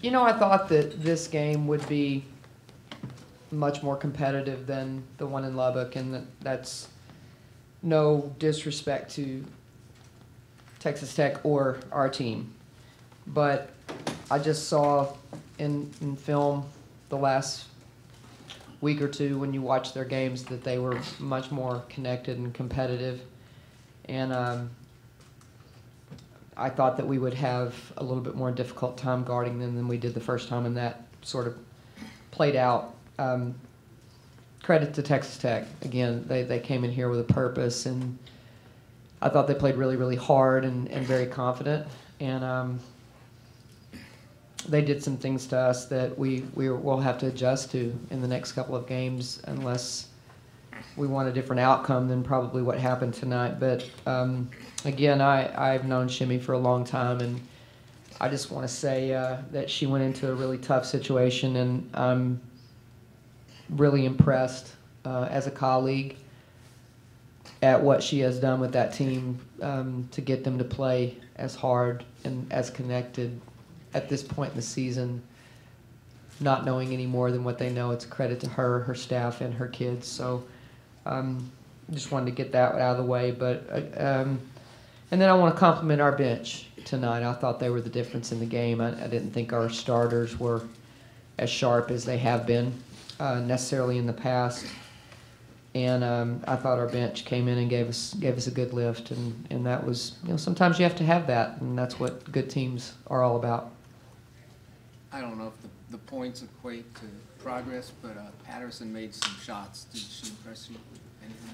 You know, I thought that this game would be much more competitive than the one in Lubbock, and that's no disrespect to Texas Tech or our team. But I just saw in film the last week or two when you watch their games that they were much more connected and competitive. And I thought that we would have a little bit more difficult time guarding them than we did the first time, and that sort of played out. Credit to Texas Tech. Again, they came in here with a purpose, and I thought they played really, really hard and very confident. And they did some things to us that we'll have to adjust to in the next couple of games unless we want a different outcome than probably what happened tonight. But again, I've known Shimmy for a long time, and I just want to say that she went into a really tough situation, and I'm really impressed as a colleague at what she has done with that team to get them to play as hard and as connected at this point in the season, not knowing any more than what they know. It's a credit to her, her staff, and her kids. So just wanted to get that out of the way. But and then I want to compliment our bench tonight. I thought they were the difference in the game. I didn't think our starters were as sharp as they have been necessarily in the past. And I thought our bench came in and gave us a good lift, and that was, you know, sometimes you have to have that, and that's what good teams are all about. I don't know if the points equate to progress, but Patterson made some shots. Did she impress you? Anything?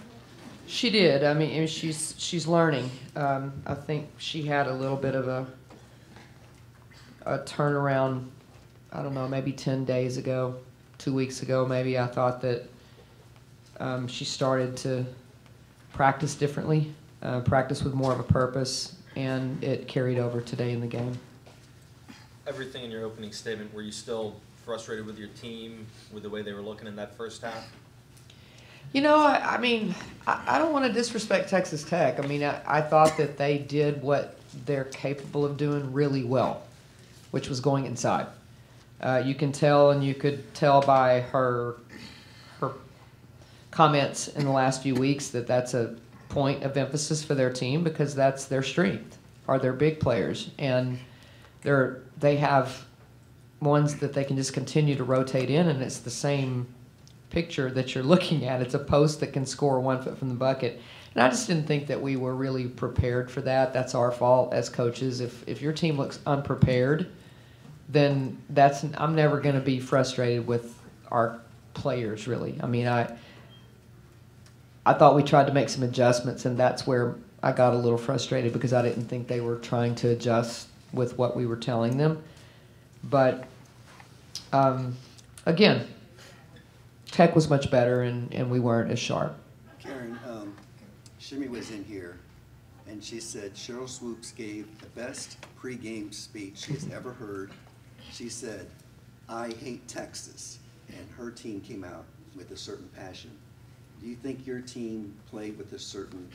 She did. I mean, she's learning. I think she had a little bit of a turnaround. I don't know, maybe 10 days ago, 2 weeks ago, maybe. I thought that she started to practice differently, practice with more of a purpose, and it carried over today in the game. Everything in your opening statement, were you still frustrated with your team, with the way they were looking in that first half? You know, I mean, I don't want to disrespect Texas Tech. I mean, I thought that they did what they're capable of doing really well, which was going inside. You can tell, and you could tell by her comments in the last few weeks that that's a point of emphasis for their team because that's their strength, are their big players. And they have ones that they can just continue to rotate in, and it's the same picture that you're looking at. It's a post that can score 1 foot from the bucket. And I just didn't think that we were really prepared for that. That's our fault as coaches. If your team looks unprepared, then I'm never going to be frustrated with our players, really. I mean, I thought we tried to make some adjustments, and that's where I got a little frustrated because I didn't think they were trying to adjust with what we were telling them. But again, Tech was much better, and we weren't as sharp. Karen, Shimmy was in here, and she said Cheryl Swoops gave the best pregame speech she's ever heard. She said, "I hate Texas," and her team came out with a certain passion. Do you think your team played with a certain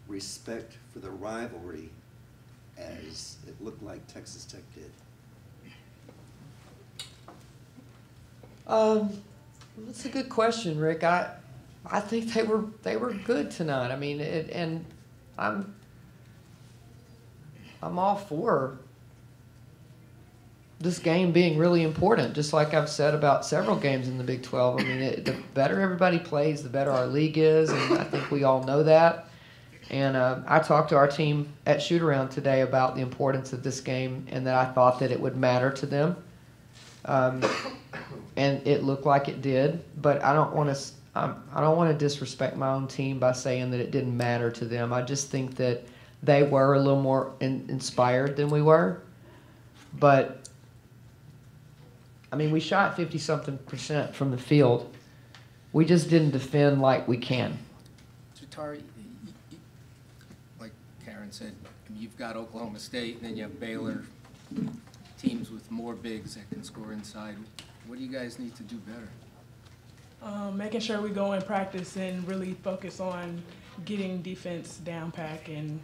respect for the rivalry as it looked like Texas Tech did? That's a good question, Rick. I think they were good tonight. I mean, and I'm all for this game being really important, just like I've said about several games in the Big 12. I mean, the better everybody plays, the better our league is, and I think we all know that. And I talked to our team at shoot-around today about the importance of this game and that I thought that it would matter to them. And it looked like it did, but I don't want to disrespect my own team by saying that it didn't matter to them. I just think that they were a little more inspired than we were. But I mean, we shot 50-something% from the field. We just didn't defend like we can. Jatarie, like Karen said, you've got Oklahoma State, and then you have Baylor, teams with more bigs that can score inside. What do you guys need to do better? Making sure we go in practice and really focus on getting defense down pack and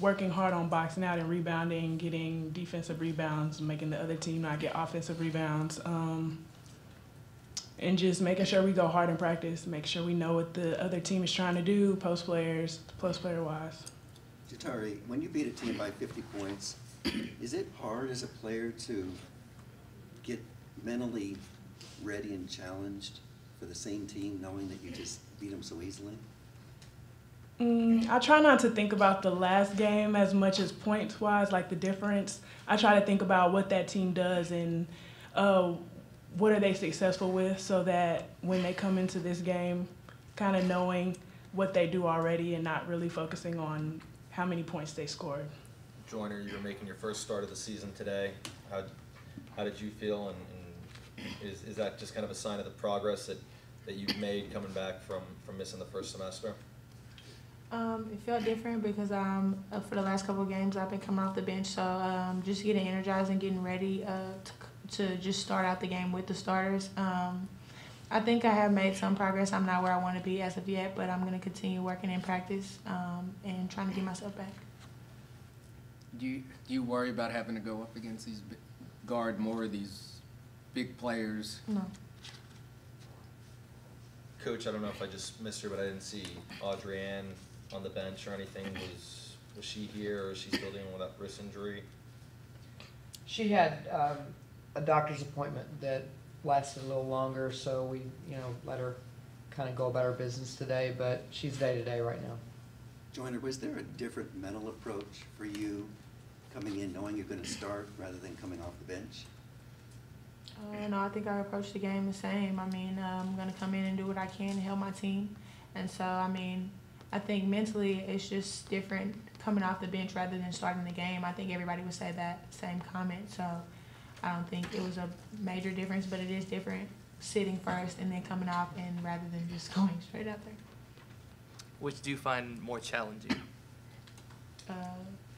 working hard on boxing out and rebounding, getting defensive rebounds, making the other team not get offensive rebounds, and just making sure we go hard in practice, make sure we know what the other team is trying to do, post player-wise. Jatarie, when you beat a team by 50 points, is it hard as a player to get mentally ready and challenged for the same team, knowing that you just beat them so easily? I try not to think about the last game as much as points-wise, like the difference. I try to think about what that team does and what are they successful with, so that when they come into this game, kind of knowing what they do already and not really focusing on how many points they scored. Joyner, you were making your first start of the season today. How did you feel, and is that just kind of a sign of the progress that you've made coming back from missing the first semester? It felt different because for the last couple of games I've been coming off the bench, so just getting energized and getting ready to just start out the game with the starters. I think I have made some progress. I'm not where I want to be as of yet, but I'm going to continue working in practice and trying to get myself back. Do you worry about having to go up against these guard more of these big players? No. Coach, I don't know if I just missed her, but I didn't see Audrey Ann on the bench or anything. Was she here, or is she still dealing with that wrist injury? She had a doctor's appointment that lasted a little longer, so we, let her kind of go about her business today, but she's day-to-day right now. Joyner, was there a different mental approach for you coming in knowing you're going to start rather than coming off the bench? No, I think I approached the game the same. I mean, I'm going to come in and do what I can to help my team. And so, I mean, I think mentally it's just different coming off the bench rather than starting the game. I think everybody would say that same comment. So I don't think it was a major difference, but it is different sitting first and then coming off and rather than just going straight out there. Which do you find more challenging?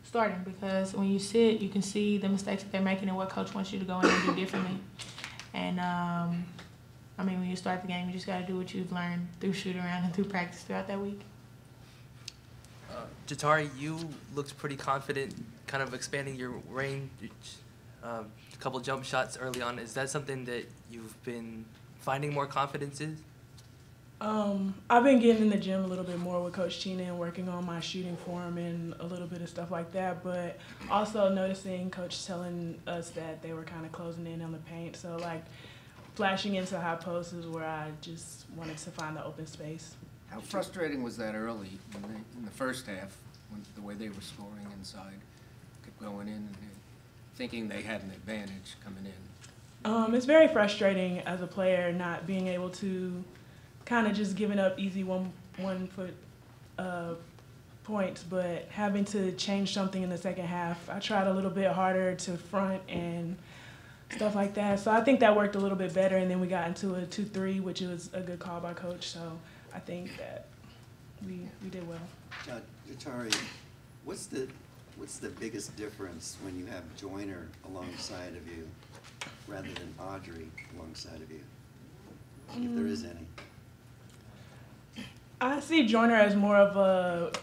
Starting, because when you sit, you can see the mistakes that they're making and what coach wants you to go in and do differently. And I mean, when you start the game, you just got to do what you've learned through shoot-around and through practice throughout that week. Jatarie, you looked pretty confident, kind of expanding your range, a couple jump shots early on. Is that something that you've been finding more confidence in? I've been getting in the gym a little bit more with Coach Tina and working on my shooting form and a little bit of stuff like that, but also noticing Coach telling us that they were kind of closing in on the paint, so like flashing into high posts is where I just wanted to find the open space. How frustrating was that early in the first half, when the way they were scoring inside, kept going in and thinking they had an advantage coming in? It's very frustrating as a player not being able to kind of just giving up easy one foot points, but having to change something in the second half. I tried a little bit harder to front and stuff like that. So I think that worked a little bit better, and then we got into a 2-3, which was a good call by Coach. So I think that we did well. Jatarie, what's the biggest difference when you have Joyner alongside of you rather than Audrey alongside of you, if there is any? I see Joyner as more of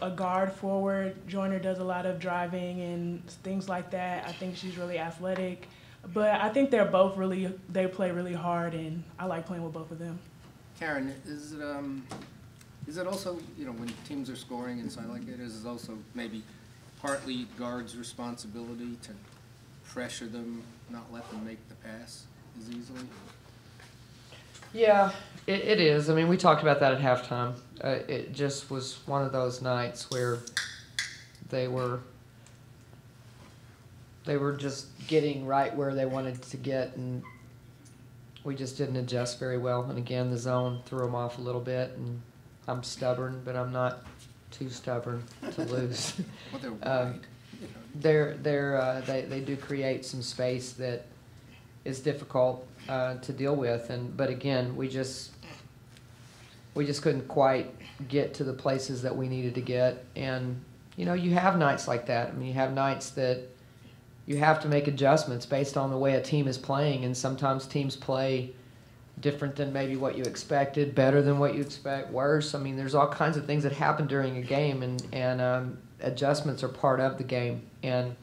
a guard forward. Joyner does a lot of driving and things like that. I think she's really athletic. But I think they're both they play really hard, and I like playing with both of them. Karen, is it also, when teams are scoring inside like that, is it also maybe partly guards' responsibility to pressure them, not let them make the pass as easily? Yeah, it is. I mean, we talked about that at halftime. It just was one of those nights where they were just getting right where they wanted to get, and we just didn't adjust very well. And again, the zone threw them off a little bit, and I'm stubborn, but I'm not too stubborn to lose. Well, they're wide. They do create some space that is difficult to deal with, but again, we just couldn't quite get to the places that we needed to get. And you have nights like that. I mean, you have nights that you have to make adjustments based on the way a team is playing, and sometimes teams play different than maybe what you expected, better than what you expect, worse. I mean, there's all kinds of things that happen during a game, and adjustments are part of the game. And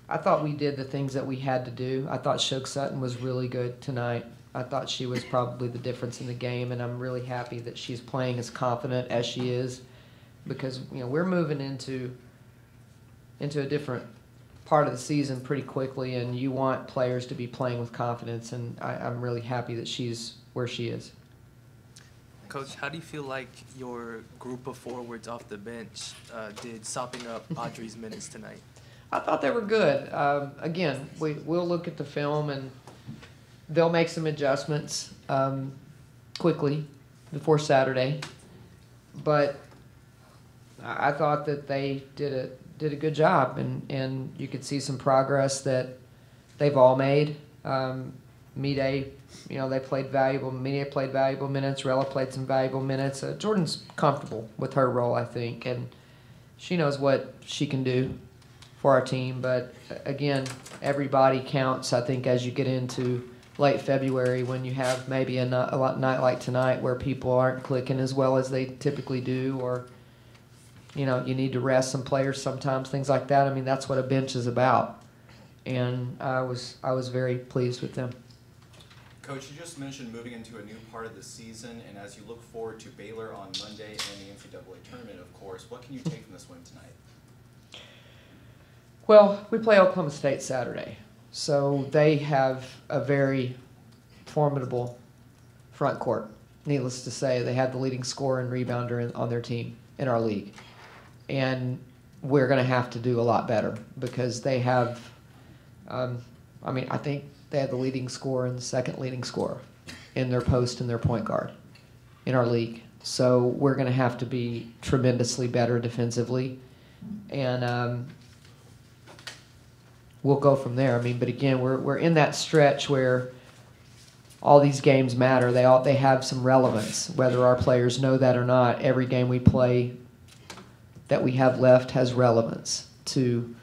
I thought we did the things that we had to do. I thought Shook Sutton was really good tonight. I thought she was probably the difference in the game, and I'm really happy that she's playing as confident as she is, because we're moving into a different part of the season pretty quickly, and you want players to be playing with confidence, and I'm really happy that she's where she is. Coach, how do you feel like your group of forwards off the bench did sopping up Audrey's minutes tonight? I thought they were good. Again, we'll look at the film, and they'll make some adjustments quickly before Saturday. But I thought that they did a good job, and you could see some progress that they've all made. Mide, they played valuable. Mide played valuable minutes. Rella played some valuable minutes. Jordan's comfortable with her role, I think, and she knows what she can do for our team. But again, everybody counts, I think, as you get into late February, when you have maybe a night like tonight where people aren't clicking as well as they typically do, or you need to rest some players sometimes, things like that. I mean, that's what a bench is about, and I was very pleased with them. Coach, you just mentioned moving into a new part of the season, and as you look forward to Baylor on Monday and the NCAA tournament, of course, what can you take from this win tonight? Well, we play Oklahoma State Saturday, so they have a very formidable front court. Needless to say, they have the leading scorer and rebounder on their team in our league, and we're going to have to do a lot better because they have, I think they have the leading scorer and the second leading scorer in their post and their point guard in our league. So we're going to have to be tremendously better defensively, and we'll go from there. But again, we're in that stretch where all these games matter. They have some relevance, whether our players know that or not. Every game we play that we have left has relevance to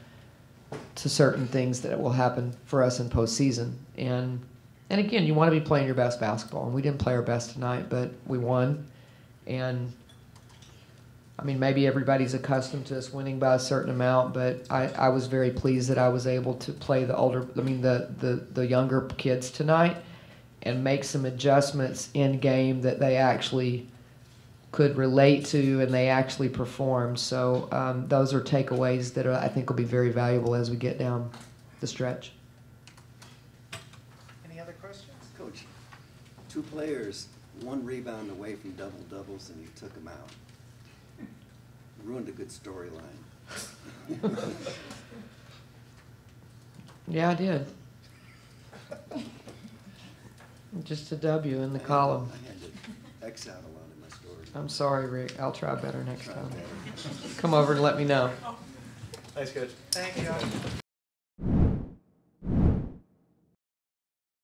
certain things that will happen for us in postseason. And again, you want to be playing your best basketball. And we didn't play our best tonight, but we won. And maybe everybody's accustomed to us winning by a certain amount, but I was very pleased that I was able to play the younger kids tonight and make some adjustments in game that they actually could relate to and they actually performed. So those are takeaways that I think will be very valuable as we get down the stretch. Any other questions? Coach, 2 players, 1 rebound away from double-doubles, and you took them out. Ruined a good storyline. Yeah, I did. Just a W in the column. I had to X out a lot of my stories. I'm sorry, Rick. I'll try better next time. Come over and let me know. Thanks, Coach. Thank you.